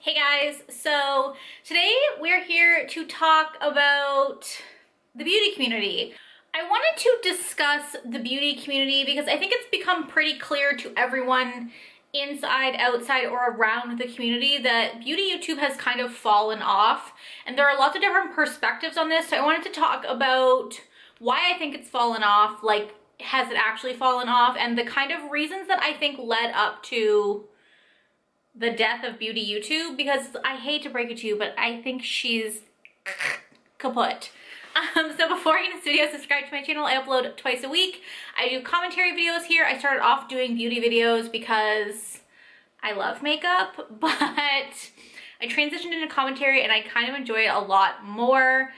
Hey guys, so today we're here to talk about the beauty community. I wanted to discuss the beauty community because I think it's become pretty clear to everyone inside, outside, or around the community that beauty YouTube has kind of fallen off, and there are lots of different perspectives on this. So I wanted to talk about why I think it's fallen off, like has it actually fallen off, and the kind of reasons that I think led up to the death of beauty YouTube, because I hate to break it to you, but I think she's kaput. So before I get into this video, subscribe to my channel. I upload twice a week. I do commentary videos here. I started off doing beauty videos because I love makeup, but I transitioned into commentary and I kind of enjoy it a lot more.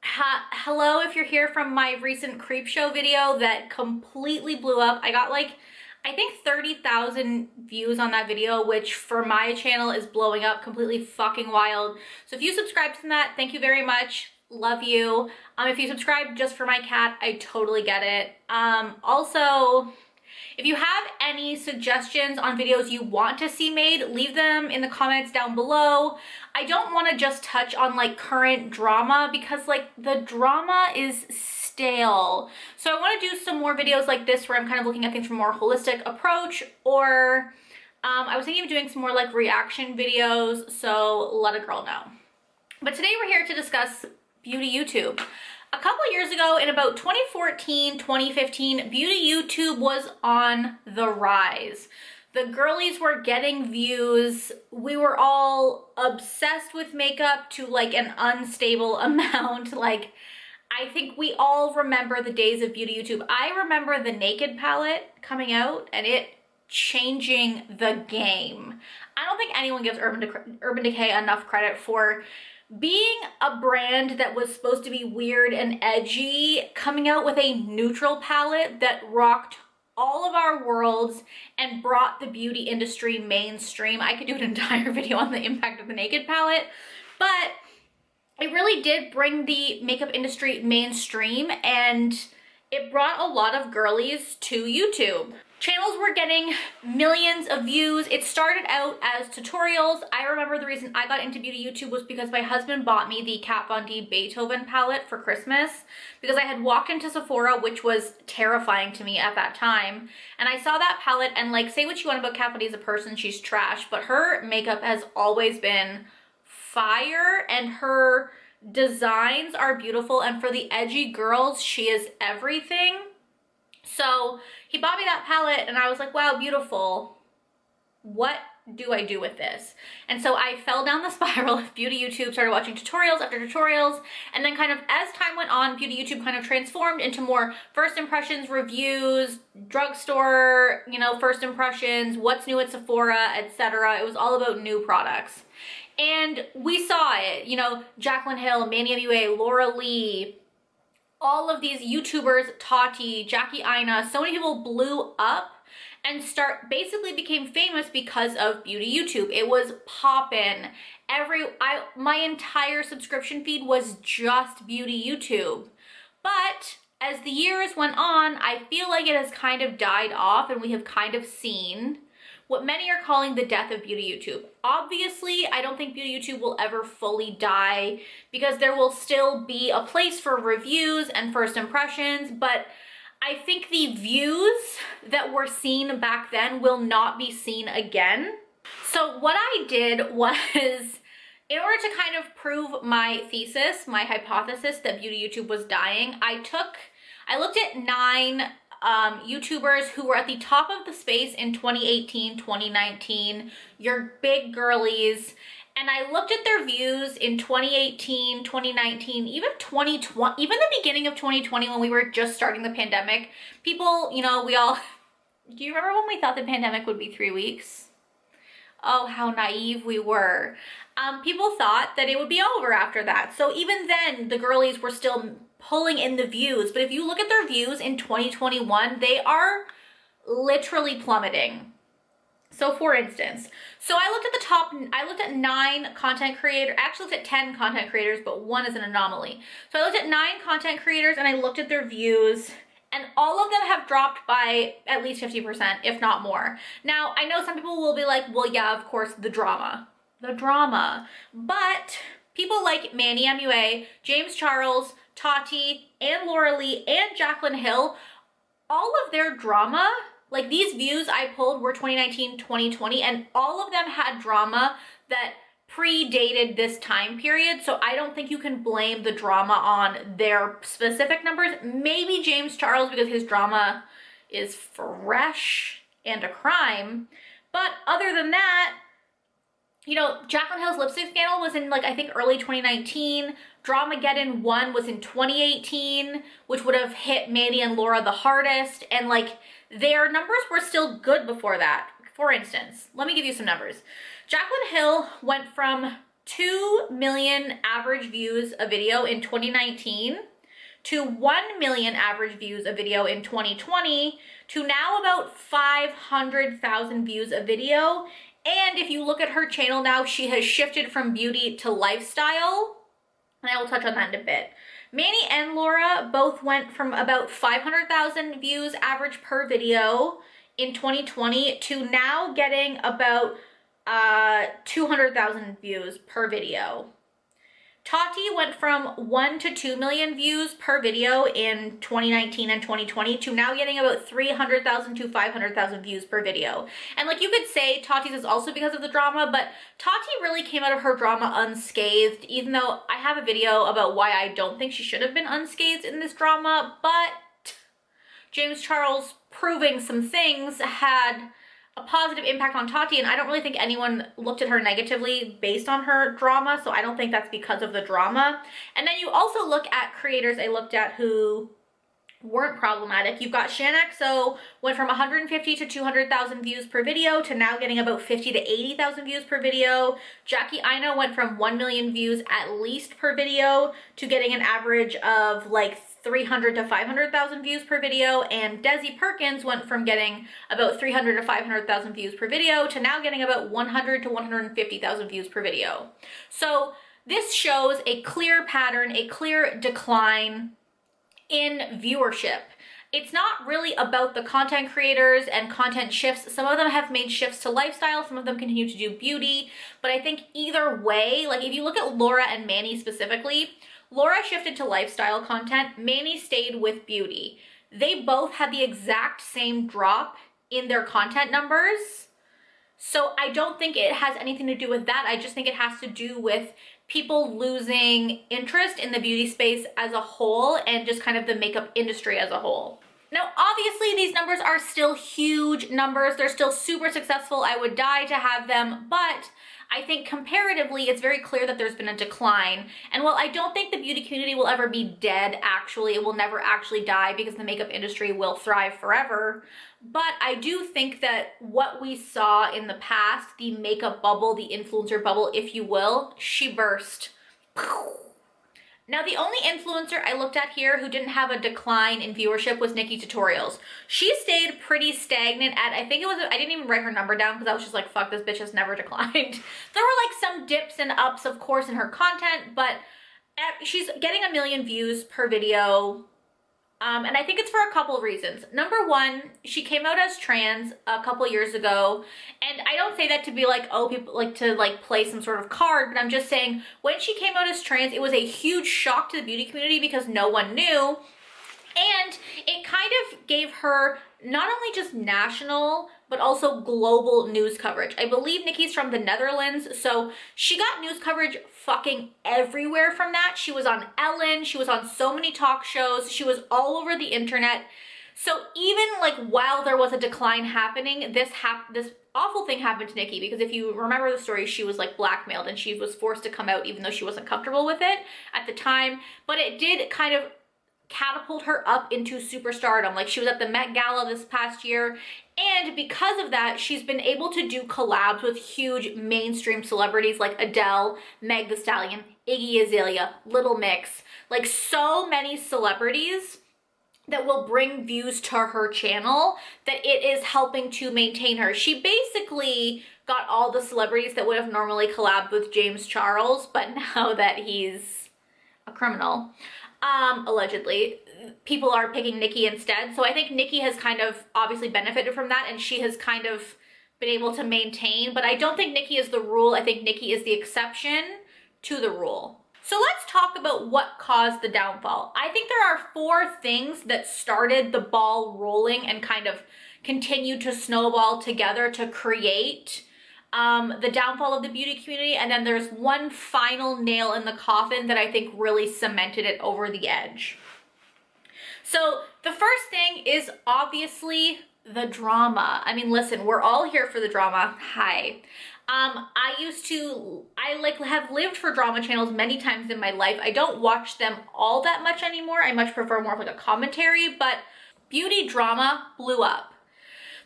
Hello if you're here from my recent creep show video that completely blew up. I got like, I think 30,000 views on that video, which for my channel is blowing up completely fucking wild. So if you subscribed to that, thank you very much. Love you. If you subscribe just for my cat, I totally get it. Also, if you have any suggestions on videos you want to see made, leave them in the comments down below. I don't want to just touch on like current drama because like the drama is stale. So I want to do some more videos like this where I'm kind of looking at things from a more holistic approach, or I was thinking of doing some more like reaction videos, so let a girl know. But today we're here to discuss beauty YouTube. A couple years ago, in about 2014, 2015, beauty YouTube was on the rise. The girlies were getting views. We were all obsessed with makeup to like an unstable amount. Like, I think we all remember the days of beauty YouTube. I remember the Naked palette coming out and it changing the game. I don't think anyone gives Urban Decay enough credit for being a brand that was supposed to be weird and edgy, coming out with a neutral palette that rocked all of our worlds and brought the beauty industry mainstream. I could do an entire video on the impact of the Naked palette, but it really did bring the makeup industry mainstream and it brought a lot of girlies to YouTube. Channels were getting millions of views. It started out as tutorials. I remember the reason I got into beauty YouTube was because my husband bought me the Kat Von D Beethoven palette for Christmas because I had walked into Sephora, which was terrifying to me at that time. And I saw that palette and like, say what you want about Kat Von D as a person, she's trash, but her makeup has always been fire and her designs are beautiful. And for the edgy girls, she is everything. So he bought me that palette and I was like, wow, beautiful. What do I do with this? And so I fell down the spiral of beauty YouTube, started watching tutorials after tutorials, and then kind of as time went on, beauty YouTube kind of transformed into more first impressions, reviews, drugstore, you know, first impressions, what's new at Sephora, etc. It was all about new products. And we saw it, you know, Jaclyn Hill, Manny MUA, Laura Lee, all of these YouTubers, Tati, Jackie Aina, so many people blew up and basically became famous because of beauty YouTube. It was poppin'. My entire subscription feed was just beauty YouTube. But as the years went on, I feel like it has kind of died off and we have kind of seen what many are calling the death of beauty YouTube. Obviously, I don't think beauty YouTube will ever fully die because there will still be a place for reviews and first impressions, but I think the views that were seen back then will not be seen again. So what I did was, in order to kind of prove my thesis, my hypothesis that beauty YouTube was dying, I looked at 9 YouTubers who were at the top of the space in 2018, 2019, your big girlies, and I looked at their views in 2018, 2019, even 2020, even the beginning of 2020 when we were just starting the pandemic. People, you know, do you remember when we thought the pandemic would be 3 weeks? Oh, how naive we were. People thought that it would be over after that. So even then, the girlies were still pulling in the views. But if you look at their views in 2021, they are literally plummeting. So for instance, I looked at 9 content creators, actually looked at 10 content creators, but one is an anomaly. So I looked at 9 content creators and I looked at their views, and all of them have dropped by at least 50%, if not more. Now, I know some people will be like, well, yeah, of course, the drama. But people like Manny MUA, James Charles, Tati, and Laura Lee, and Jaclyn Hill, all of their drama, like these views I pulled were 2019, 2020, and all of them had drama that predated this time period. So I don't think you can blame the drama on their specific numbers. Maybe James Charles, because his drama is fresh and a crime. But other than that, you know, Jaclyn Hill's lipstick scandal was in, like, I think early 2019. Dramageddon 1 was in 2018, which would have hit Mandy and Laura the hardest. And, like, their numbers were still good before that. For instance, let me give you some numbers. Jaclyn Hill went from 2 million average views a video in 2019 to 1 million average views a video in 2020 to now about 500,000 views a video. And if you look at her channel now, she has shifted from beauty to lifestyle, and I will touch on that in a bit. Manny and Laura both went from about 500,000 views average per video in 2020 to now getting about 200,000 views per video. Tati went from 1 to 2 million views per video in 2019 and 2020 to now getting about 300,000 to 500,000 views per video. And like you could say Tati's is also because of the drama, but Tati really came out of her drama unscathed, even though I have a video about why I don't think she should have been unscathed in this drama. But James Charles proving some things had a positive impact on Tati, and I don't really think anyone looked at her negatively based on her drama, so I don't think that's because of the drama. And then you also look at creators I looked at who weren't problematic. You've got ShanXO went from 150 to 200,000 views per video to now getting about 50 to 80,000 views per video. Jackie Aina went from 1 million views at least per video to getting an average of like 300 to 500,000 views per video, and Desi Perkins went from getting about 300 to 500,000 views per video to now getting about 100 to 150,000 views per video. So this shows a clear pattern, a clear decline in viewership. It's not really about the content creators and content shifts. Some of them have made shifts to lifestyle, some of them continue to do beauty, but I think either way, like if you look at Laura and Manny specifically, Laura shifted to lifestyle content, Manny stayed with beauty. They both had the exact same drop in their content numbers. So I don't think it has anything to do with that. I just think it has to do with people losing interest in the beauty space as a whole and just kind of the makeup industry as a whole. Now, obviously, these numbers are still huge numbers. They're still super successful. I would die to have them, but I think comparatively, it's very clear that there's been a decline. And while I don't think the beauty community will ever be dead, actually, it will never actually die because the makeup industry will thrive forever. But I do think that what we saw in the past, the makeup bubble, the influencer bubble, if you will, she burst. Now, the only influencer I looked at here who didn't have a decline in viewership was Nikkietutorials. She stayed pretty stagnant at, I think it was, I didn't even write her number down because I was just like, fuck, this bitch has never declined. There were like some dips and ups, of course, in her content, but she's getting 1 million views per video. And I think it's for a couple of reasons. Number one, she came out as trans a couple years ago. And I don't say that to be like, oh, people like to like play some sort of card, but I'm just saying when she came out as trans, it was a huge shock to the beauty community because no one knew. And it kind of gave her not only just national, but also global news coverage. I believe Nikki's from the Netherlands, so she got news coverage fucking everywhere from that. She was on Ellen, she was on so many talk shows, she was all over the internet. So even like while there was a decline happening, this awful thing happened to Nikki, because if you remember the story, she was like blackmailed and she was forced to come out even though she wasn't comfortable with it at the time. But it did kind of catapult her up into superstardom. Like she was at the Met Gala this past year, and because of that, she's been able to do collabs with huge mainstream celebrities like Adele, Meg Thee Stallion, Iggy Azalea, Little Mix, like so many celebrities that will bring views to her channel that it is helping to maintain her. She basically got all the celebrities that would have normally collabed with James Charles, but now that he's a criminal, allegedly, people are picking Nikkie instead. So I think Nikkie has kind of obviously benefited from that, and she has kind of been able to maintain, but I don't think Nikkie is the rule. I think Nikkie is the exception to the rule. So let's talk about what caused the downfall. I think there are 4 things that started the ball rolling and kind of continued to snowball together to create the downfall of the beauty community. And then there's one final nail in the coffin that I think really cemented it over the edge. So the first thing is obviously the drama. I mean, listen, we're all here for the drama. Hi. I like have lived for drama channels many times in my life. I don't watch them all that much anymore. I much prefer more of like a commentary, but beauty drama blew up.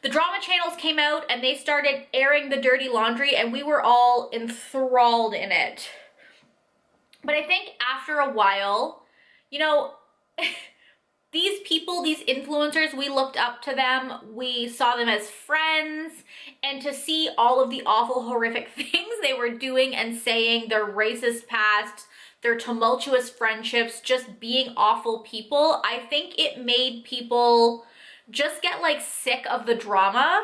The drama channels came out and they started airing the dirty laundry, and we were all enthralled in it. But I think after a while, you know, these people, these influencers, we looked up to them, we saw them as friends, and to see all of the awful, horrific things they were doing and saying, their racist past, their tumultuous friendships, just being awful people, I think it made people just get like sick of the drama,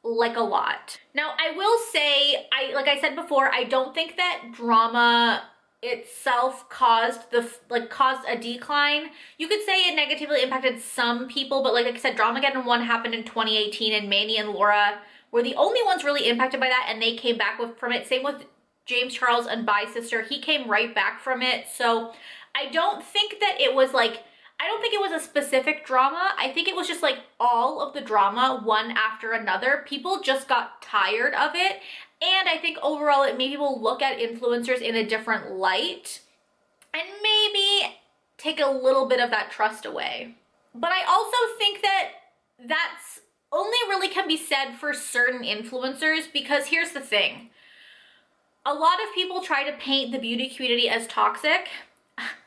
like a lot. Now, I will say, like I said before, I don't think that drama itself caused a decline. You could say it negatively impacted some people, but like I said, Dramageddon 1 happened in 2018, and Manny and Laura were the only ones really impacted by that, and they came back from it. Same with James Charles and Bye Sister. He came right back from it. So I don't think that it was like, I don't think it was a specific drama. I think it was just like all of the drama, one after another. People just got tired of it. And I think overall it made people look at influencers in a different light and maybe take a little bit of that trust away. But I also think that that's only really can be said for certain influencers, because here's the thing. A lot of people try to paint the beauty community as toxic.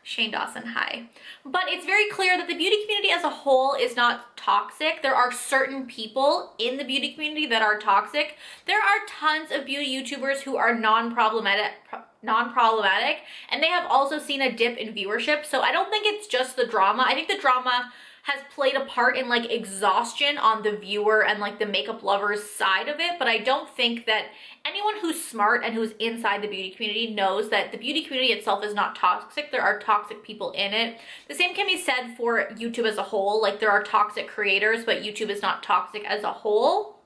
Shane Dawson, hi. But it's very clear that the beauty community as a whole is not toxic. There are certain people in the beauty community that are toxic. There are tons of beauty YouTubers who are non-problematic, and they have also seen a dip in viewership. So I don't think it's just the drama. I think the drama has played a part in like exhaustion on the viewer and like the makeup lovers side of it, but I don't think that anyone who's smart and who's inside the beauty community knows that the beauty community itself is not toxic. There are toxic people in it. The same can be said for YouTube as a whole. Like, there are toxic creators, but YouTube is not toxic as a whole.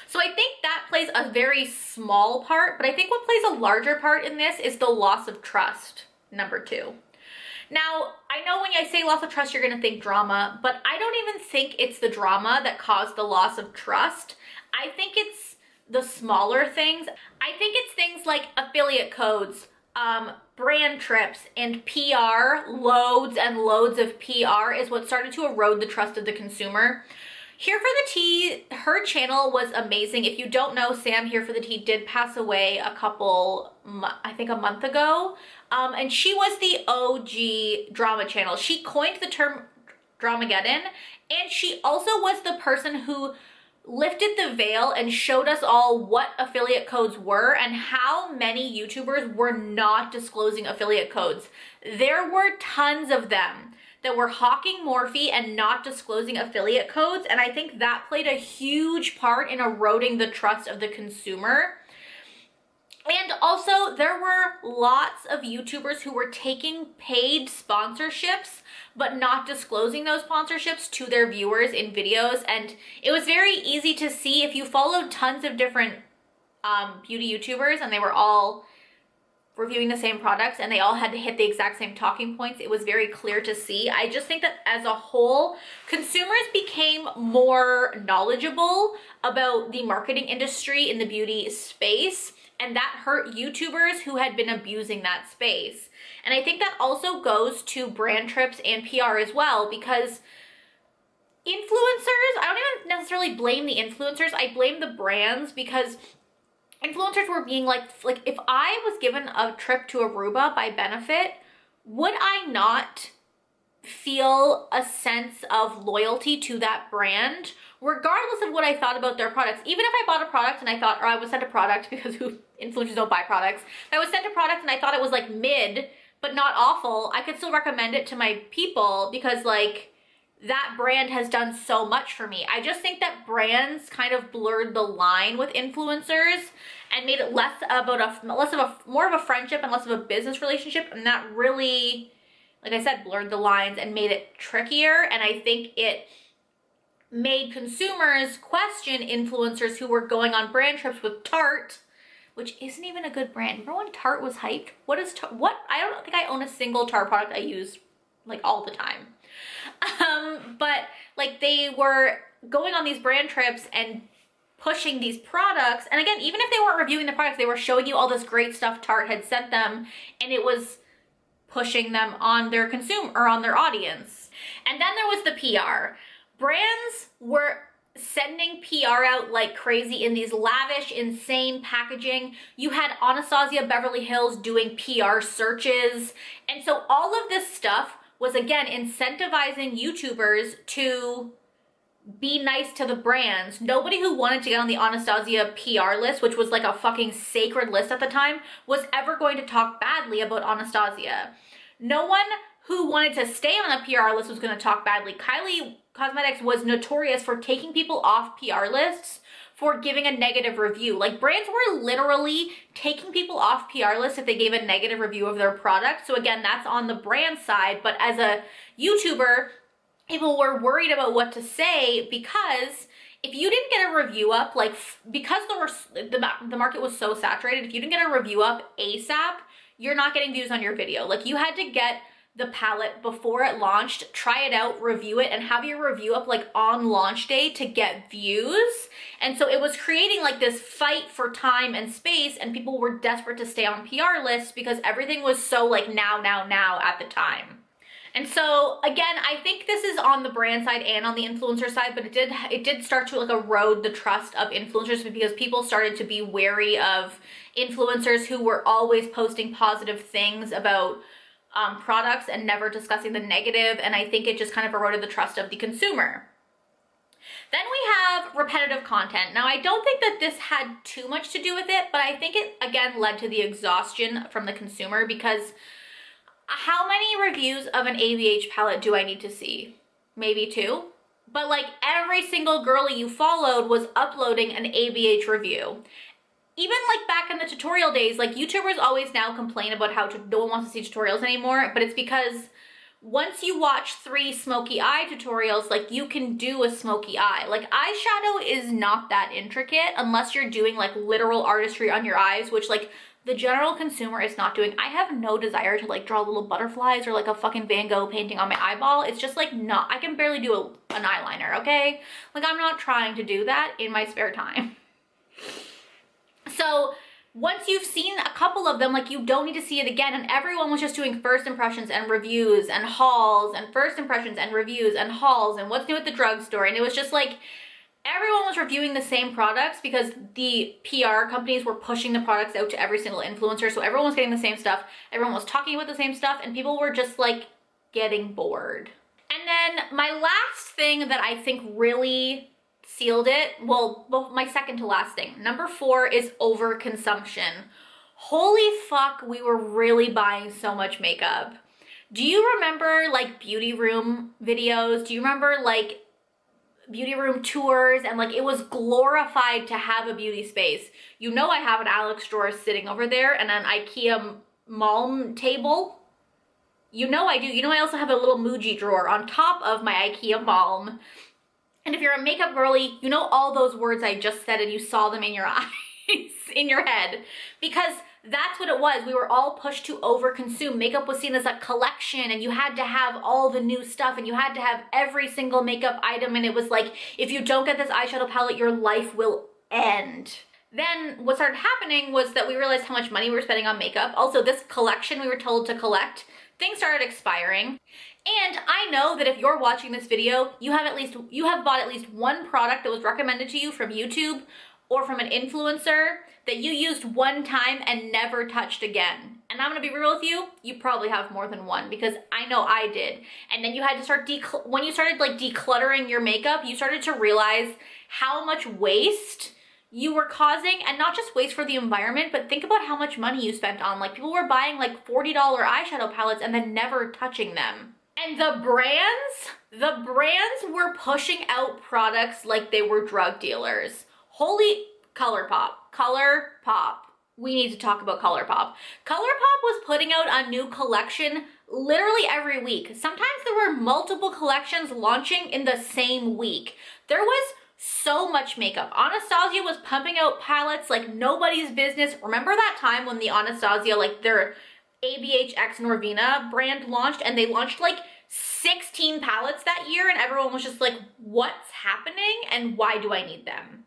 So I think that plays a very small part, but I think what plays a larger part in this is the loss of trust, number 2. Now, I know when I say loss of trust, you're going to think drama, but I don't even think it's the drama that caused the loss of trust. I think it's the smaller things. I think it's things like affiliate codes, brand trips, and PR, loads and loads of PR is what started to erode the trust of the consumer. Here for the Tea, her channel was amazing. If you don't know, Sam Here for the Tea did pass away I think a month ago. And she was the OG drama channel. She coined the term Dramageddon, and she also was the person who lifted the veil and showed us all what affiliate codes were and how many YouTubers were not disclosing affiliate codes. There were tons of them that were hawking Morphe and not disclosing affiliate codes, and I think that played a huge part in eroding the trust of the consumer. And also, there were lots of YouTubers who were taking paid sponsorships but not disclosing those sponsorships to their viewers in videos, and it was very easy to see if you followed tons of different beauty YouTubers and they were all reviewing the same products and they all had to hit the exact same talking points. It was very clear to see. I just think that as a whole, consumers became more knowledgeable about the marketing industry in the beauty space, and that hurt YouTubers who had been abusing that space. And I think that also goes to brand trips and PR as well, because influencers, I don't even necessarily blame the influencers, I blame the brands, because influencers were being like if I was given a trip to Aruba by Benefit, would I not feel a sense of loyalty to that brand regardless of what I thought about their products? Even if I bought a product and I thought, or I was sent a product, because influencers don't buy products, if I was sent a product and I thought it was like mid, but not awful. I could still recommend it to my people because like that brand has done so much for me. I just think that brands kind of blurred the line with influencers and made it more of a friendship and less of a business relationship, and that really, like I said, blurred the lines and made it trickier. And I think it made consumers question influencers who were going on brand trips with Tarte, which isn't even a good brand. Remember when Tarte was hyped? What is Tarte? I don't think I own a single Tarte product I use like all the time. But like they were going on these brand trips and pushing these products. And again, even if they weren't reviewing the products, they were showing you all this great stuff Tarte had sent them, and it was pushing them on their consumer or on their audience. And then there was the PR. Brands were sending PR out like crazy in these lavish, insane packaging. You had Anastasia Beverly Hills doing PR searches. And so all of this stuff was, again, incentivizing YouTubers to be nice to the brands. Nobody who wanted to get on the Anastasia PR list, which was like a fucking sacred list at the time, was ever going to talk badly about Anastasia. No one who wanted to stay on the PR list was going to talk badly. Kylie Cosmetics was notorious for taking people off PR lists for giving a negative review. Like, brands were literally taking people off PR lists if they gave a negative review of their product. So again, that's on the brand side, but as a YouTuber, people were worried about what to say because if you didn't get a review up, like, because the market was so saturated, if you didn't get a review up ASAP, you're not getting views on your video. Like, you had to get the palette before it launched, try it out, review it, and have your review up like on launch day to get views. And so it was creating like this fight for time and space, and people were desperate to stay on PR lists because everything was so like now at the time. And so again, I think this is on the brand side and on the influencer side, but it did start to like erode the trust of influencers because people started to be wary of influencers who were always posting positive things about products and never discussing the negative, and I think it just kind of eroded the trust of the consumer. Then we have repetitive content. Now, I don't think that this had too much to do with it, but I think it, again, led to the exhaustion from the consumer because how many reviews of an ABH palette do I need to see? Maybe 2? But like every single girly you followed was uploading an ABH review. Even like back in the tutorial days, like YouTubers always now complain about how no one wants to see tutorials anymore, but it's because once you watch 3 smoky eye tutorials, like you can do a smoky eye. Like eyeshadow is not that intricate unless you're doing like literal artistry on your eyes, which like the general consumer is not doing. I have no desire to like draw little butterflies or like a fucking Van Gogh painting on my eyeball. It's just like not, I can barely do an eyeliner, okay? Like I'm not trying to do that in my spare time. So once you've seen a couple of them, like you don't need to see it again. And everyone was just doing first impressions and reviews and hauls and first impressions and reviews and hauls and what's new at the drugstore. And it was just like everyone was reviewing the same products because the PR companies were pushing the products out to every single influencer. So everyone was getting the same stuff. Everyone was talking about the same stuff, and people were just like getting bored. And then my last thing that I think really sealed it, well, my second to last thing, number 4 is overconsumption. Holy fuck, we were really buying so much makeup. Do you remember like beauty room videos? Do you remember like beauty room tours? And like it was glorified to have a beauty space. You know, I have an Alex drawer sitting over there and an IKEA Malm table. You know I do. You know I also have a little Muji drawer on top of my IKEA Malm. And if you're a makeup girly, you know all those words I just said and you saw them in your eyes, in your head. Because that's what it was. We were all pushed to overconsume. Makeup was seen as a collection and you had to have all the new stuff and you had to have every single makeup item. And it was like, if you don't get this eyeshadow palette, your life will end. Then what started happening was that we realized how much money we were spending on makeup. Also, this collection we were told to collect, things started expiring. And I know that if you're watching this video, you have bought at least one product that was recommended to you from YouTube or from an influencer that you used one time and never touched again. And I'm gonna be real with you, you probably have more than one because I know I did. And then you had to start, when you started like decluttering your makeup, you started to realize how much waste you were causing, and not just waste for the environment, but think about how much money you spent on, like people were buying like $40 eyeshadow palettes and then never touching them. And the brands were pushing out products like they were drug dealers. Holy Colourpop. We need to talk about Colourpop. Colourpop was putting out a new collection literally every week. Sometimes there were multiple collections launching in the same week. There was so much makeup. Anastasia was pumping out palettes like nobody's business. Remember that time when the Anastasia, like their ABHX Norvina brand launched, and they launched like 16 palettes that year, and everyone was just like, what's happening and why do I need them?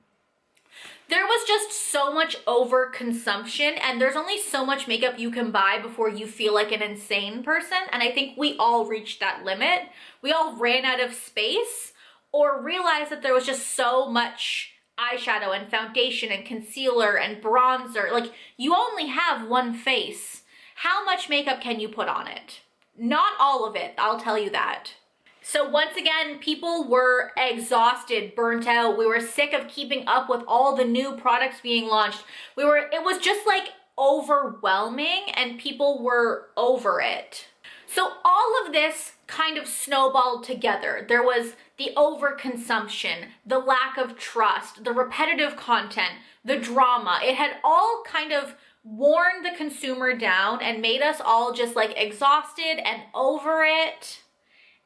There was just so much overconsumption, and there's only so much makeup you can buy before you feel like an insane person, and I think we all reached that limit. We all ran out of space or realized that there was just so much eyeshadow and foundation and concealer and bronzer. Like, you only have one face. How much makeup can you put on it? Not all of it, I'll tell you that. So once again, people were exhausted, burnt out. We were sick of keeping up with all the new products being launched. It was just like overwhelming, and people were over it. So all of this kind of snowballed together. There was the overconsumption, the lack of trust, the repetitive content, the drama. It had all kind of worn the consumer down and made us all just like exhausted and over it.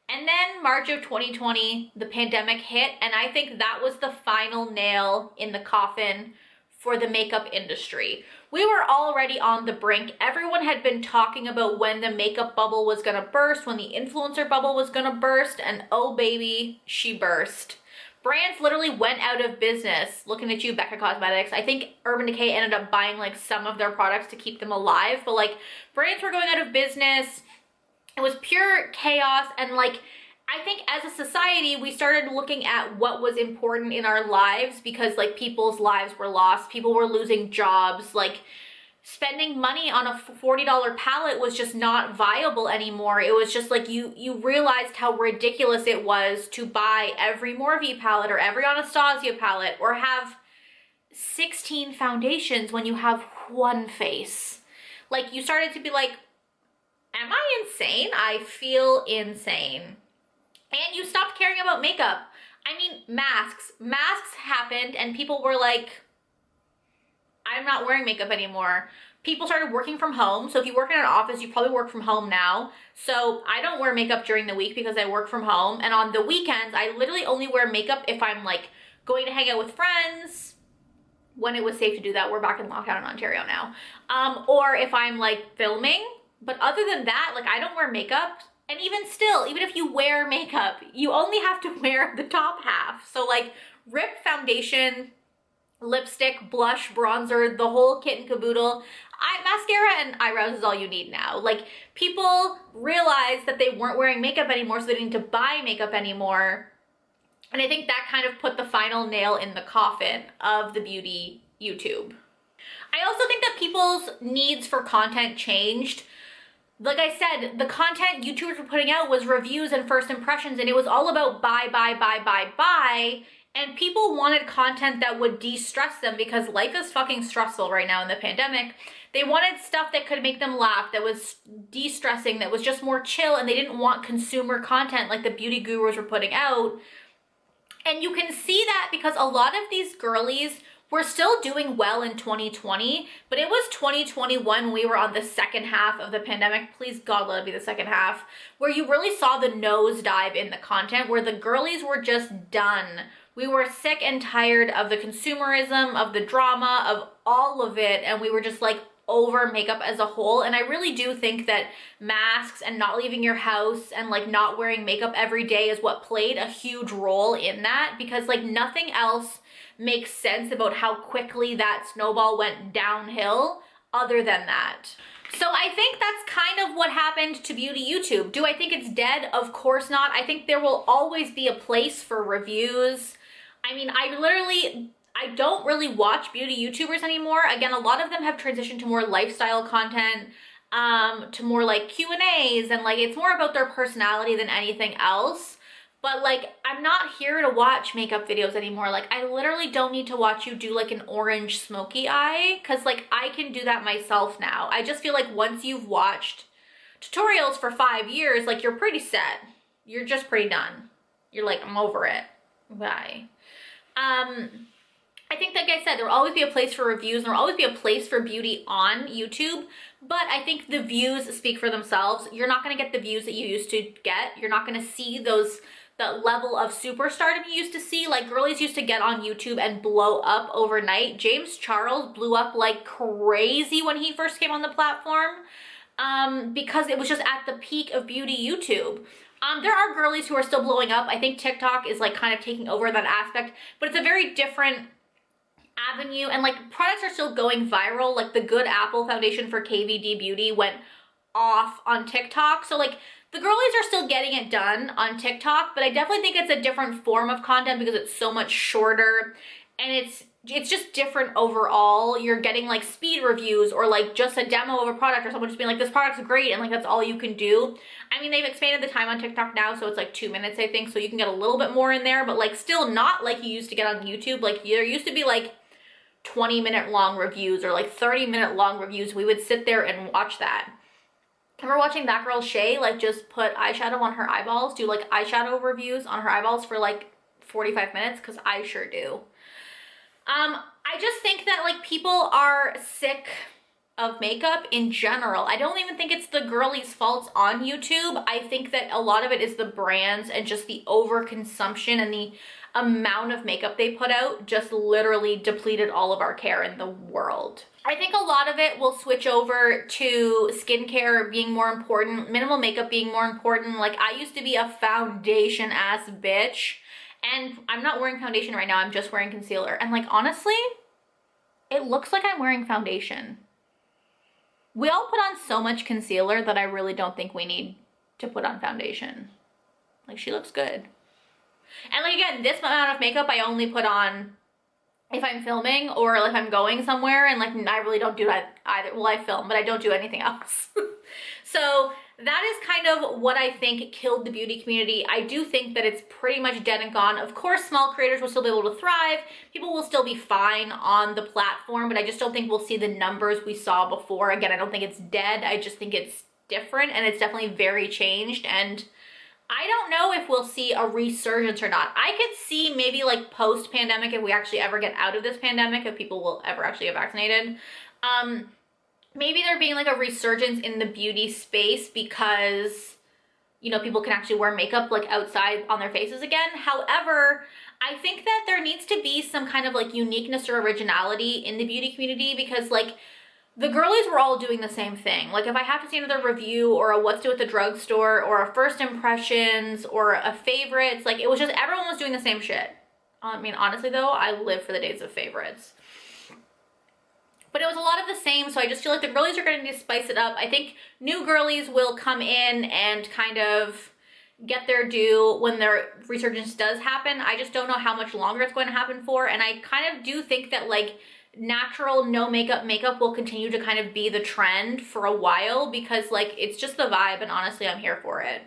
And then March of 2020, the pandemic hit, and I think that was the final nail in the coffin for the makeup industry. We were already on the brink. Everyone had been talking about when the makeup bubble was gonna burst, when the influencer bubble was gonna burst, and oh baby, she burst. Brands literally went out of business. Looking at you, Becca Cosmetics. I think Urban Decay ended up buying like some of their products to keep them alive, but like brands were going out of business. It was pure chaos, and like, I think as a society, we started looking at what was important in our lives, because like people's lives were lost. People were losing jobs. Like, spending money on a $40 palette was just not viable anymore. It was just like you realized how ridiculous it was to buy every Morphe palette or every Anastasia palette or have 16 foundations when you have one face. Like, you started to be like, am I insane? I feel insane. And you stopped caring about makeup. I mean, masks. Masks happened and people were like, I'm not wearing makeup anymore. People started working from home. So if you work in an office, you probably work from home now. So I don't wear makeup during the week because I work from home. And on the weekends, I literally only wear makeup if I'm like going to hang out with friends, when it was safe to do that. We're back in lockdown in Ontario now. Or if I'm like filming. But other than that, like, I don't wear makeup. And even still, even if you wear makeup, you only have to wear the top half. So like, rip foundation, lipstick, blush, bronzer, the whole kit and caboodle. Mascara and eyebrows is all you need now. Like, people realized that they weren't wearing makeup anymore, so they didn't need to buy makeup anymore. And I think that kind of put the final nail in the coffin of the beauty YouTube. I also think that people's needs for content changed. Like I said, the content YouTubers were putting out was reviews and first impressions, and it was all about buy. And people wanted content that would de-stress them, because life is fucking stressful right now in the pandemic. They wanted stuff that could make them laugh, that was de-stressing, that was just more chill, and they didn't want consumer content like the beauty gurus were putting out. And you can see that because a lot of these girlies were still doing well in 2020, but it was 2021 when we were on the second half of the pandemic. Please God, let it be the second half, where you really saw the nosedive in the content, where the girlies were just done. We were sick and tired of the consumerism, of the drama, of all of it, and we were just like over makeup as a whole. And I really do think that masks and not leaving your house and like not wearing makeup every day is what played a huge role in that, because like nothing else makes sense about how quickly that snowball went downhill other than that. So I think that's kind of what happened to beauty YouTube. Do I think it's dead? Of course not. I think there will always be a place for reviews. I mean, I don't really watch beauty YouTubers anymore. Again, a lot of them have transitioned to more lifestyle content, to more like Q&As, and like it's more about their personality than anything else. But like, I'm not here to watch makeup videos anymore. Like, I literally don't need to watch you do like an orange smoky eye, because like I can do that myself now. I just feel like once you've watched tutorials for 5 years, like you're pretty set. You're just pretty done. You're like, I'm over it. Bye. I think, like I said, there will always be a place for reviews and there will always be a place for beauty on YouTube, but I think the views speak for themselves. You're not going to get the views that you used to get. You're not going to see that level of superstardom you used to see. Like, girlies used to get on YouTube and blow up overnight. James Charles blew up like crazy when he first came on the platform, because it was just at the peak of beauty YouTube. There are girlies who are still blowing up. I think TikTok is like kind of taking over that aspect, but it's a very different avenue, and like products are still going viral. Like the Good Apple foundation for KVD Beauty went off on TikTok. So like the girlies are still getting it done on TikTok, but I definitely think it's a different form of content because it's so much shorter and it's just different overall. You're getting like speed reviews or like just a demo of a product or someone just being like, this product's great, and like that's all you can do. I mean, they've expanded the time on TikTok now, so it's like 2 minutes, I think, so you can get a little bit more in there, but like still not like you used to get on YouTube. Like there used to be like 20-minute long reviews or like 30-minute long reviews. We would sit there and watch that. I remember watching that girl Shay like just put eyeshadow on her eyeballs, do like eyeshadow reviews on her eyeballs for like 45 minutes, because I sure do. I just think that like people are sick of makeup in general. I don't even think it's the girlies' faults on YouTube. I think that a lot of it is the brands and just the overconsumption and the amount of makeup they put out just literally depleted all of our care in the world. I think a lot of it will switch over to skincare being more important, minimal makeup being more important. Like, I used to be a foundation ass bitch, and I'm not wearing foundation right now, I'm just wearing concealer. And like, honestly, it looks like I'm wearing foundation. We all put on so much concealer that I really don't think we need to put on foundation. Like, she looks good. And like, again, this amount of makeup I only put on if I'm filming or if I'm going somewhere, and like I really don't do that either. Well, I film, but I don't do anything else. So that is kind of what I think killed the beauty community. I do think that it's pretty much dead and gone. Of course, small creators will still be able to thrive. People will still be fine on the platform, but I just don't think we'll see the numbers we saw before. Again, I don't think it's dead. I just think it's different, and it's definitely very changed, and I don't know if we'll see a resurgence or not. I could see maybe like post-pandemic, if we actually ever get out of this pandemic, if people will ever actually get vaccinated, maybe there being like a resurgence in the beauty space because, you know, people can actually wear makeup like outside on their faces again. However, I think that there needs to be some kind of like uniqueness or originality in the beauty community, because like the girlies were all doing the same thing. Like, if I have to see another review or a what's new at the drugstore or a first impressions or a favorites, like it was just everyone was doing the same shit. I mean, honestly though, I live for the days of favorites. But it was a lot of the same, so I just feel like the girlies are going to spice it up. I think new girlies will come in and kind of get their due when their resurgence does happen. I just don't know how much longer it's going to happen for, and I kind of do think that like natural no makeup will continue to kind of be the trend for a while, because like it's just the vibe, and honestly I'm here for it.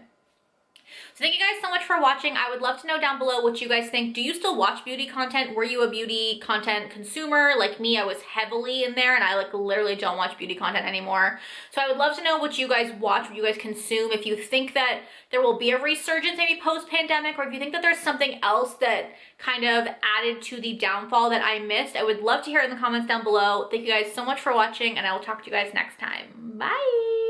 So thank you guys so much for watching. I would love to know down below what you guys think. Do you still watch beauty content? Were you a beauty content consumer? Like me, I was heavily in there, and I like literally don't watch beauty content anymore. So I would love to know what you guys watch, what you guys consume, if you think that there will be a resurgence maybe post-pandemic, or if you think that there's something else that kind of added to the downfall that I missed. I would love to hear it in the comments down below. Thank you guys so much for watching, and I will talk to you guys next time. Bye!